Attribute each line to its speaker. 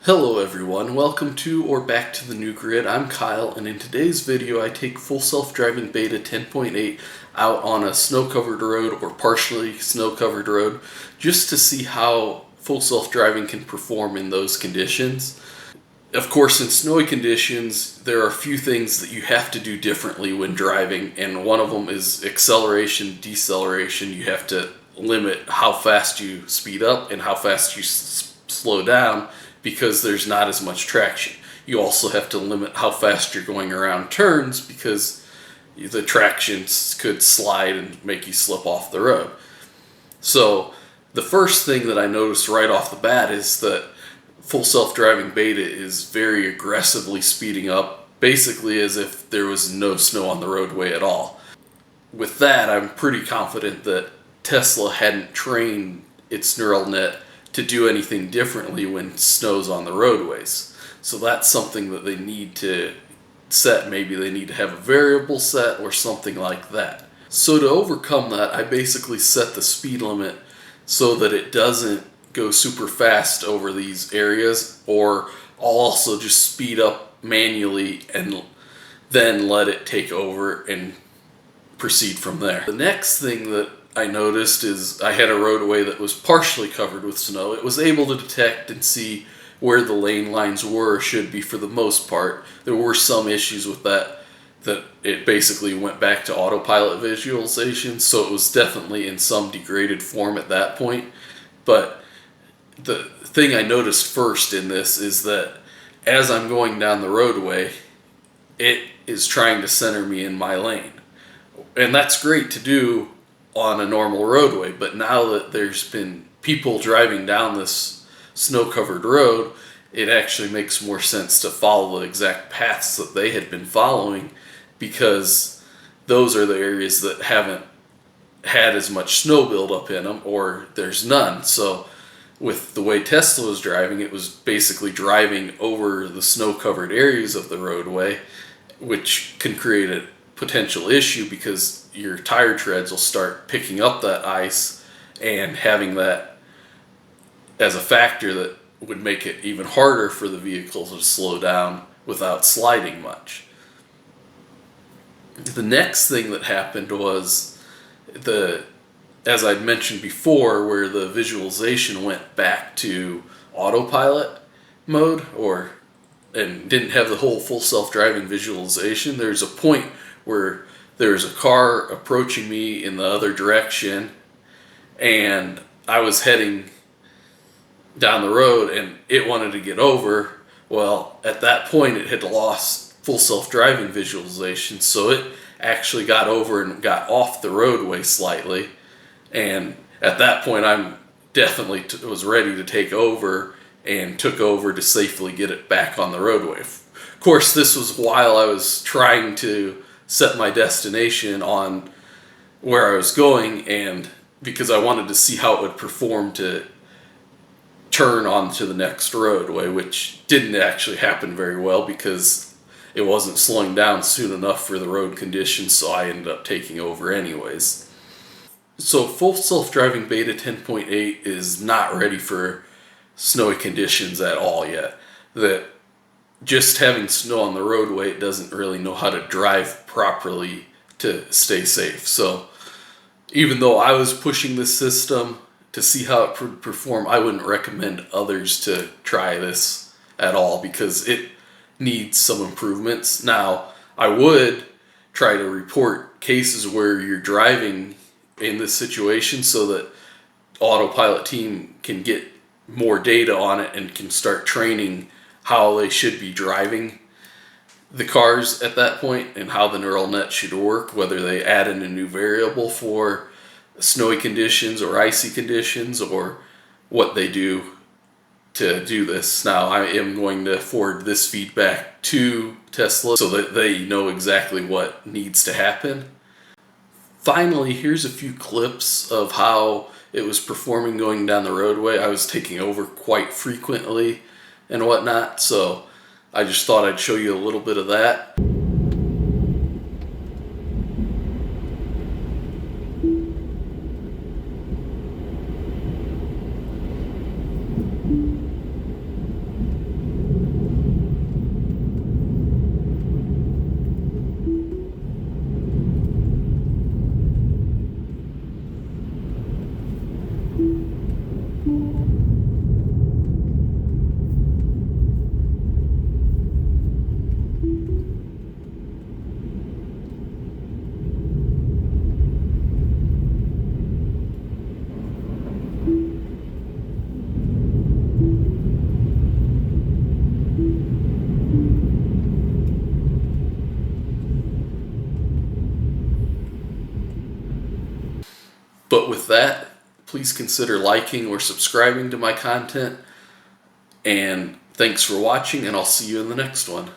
Speaker 1: Hello everyone, welcome to or back to the new grid. I'm Kyle, and in today's video I take full self-driving beta 10.8 out on a snow-covered road or partially snow-covered road just to see how full self-driving can perform in those conditions. Of course, in snowy conditions there are a few things that you have to do differently when driving, and one of them is acceleration, deceleration. You have to limit how fast you speed up and how fast you slow down, because there's not as much traction. You also have to limit how fast you're going around turns because the traction could slide and make you slip off the road. So the first thing that I noticed right off the bat is that full self-driving beta is very aggressively speeding up, basically as if there was no snow on the roadway at all. With that, I'm pretty confident that Tesla hadn't trained its neural net to do anything differently when snow's on the roadways. So that's something that they need to set. Maybe they need to have a variable set or something like that. So to overcome that, I basically set the speed limit so that it doesn't go super fast over these areas, or I'll also just speed up manually and then let it take over and proceed from there. The next thing that I noticed is I had a roadway that was partially covered with snow. It was able to detect and see where the lane lines were or should be for the most part. There were some issues with that it basically went back to autopilot visualization, so it was definitely in some degraded form at that point. But the thing I noticed first in this is that as I'm going down the roadway, it is trying to center me in my lane. And that's great to do on a normal roadway, but now that there's been people driving down this snow-covered road, it actually makes more sense to follow the exact paths that they had been following, because those are the areas that haven't had as much snow buildup in them, or there's none. So with the way Tesla was driving, it was basically driving over the snow-covered areas of the roadway, which can create a potential issue because your tire treads will start picking up that ice and having that as a factor that would make it even harder for the vehicle to slow down without sliding much. The next thing that happened was as I'd mentioned before, where the visualization went back to autopilot mode and didn't have the whole full self-driving visualization. There's a point where there's a car approaching me in the other direction, and I was heading down the road and it wanted to get over. Well, at that point it had lost full self-driving visualization, so it actually got over and got off the roadway slightly. And at that point I'm definitely was ready to take over, and took over to safely get it back on the roadway. Of course, this was while I was trying to set my destination on where I was going, and because I wanted to see how it would perform to turn onto the next roadway, which didn't actually happen very well because it wasn't slowing down soon enough for the road conditions, so I ended up taking over anyways. So full self-driving beta 10.8 is not ready for snowy conditions at all yet. That just having snow on the roadway, it doesn't really know how to drive properly to stay safe. So even though I was pushing this system to see how it would perform, I wouldn't recommend others to try this at all because it needs some improvements. Now, I would try to report cases where you're driving in this situation so that autopilot team can get more data on it and can start training how they should be driving the cars at that point and how the neural net should work, whether they add in a new variable for snowy conditions or icy conditions, or what they do to do this. Now, I am going to forward this feedback to Tesla so that they know exactly what needs to happen. Finally, here's a few clips of how it was performing going down the roadway. I was taking over quite frequently and whatnot, so I just thought I'd show you a little bit of that. But with that, please consider liking or subscribing to my content. And thanks for watching, and I'll see you in the next one.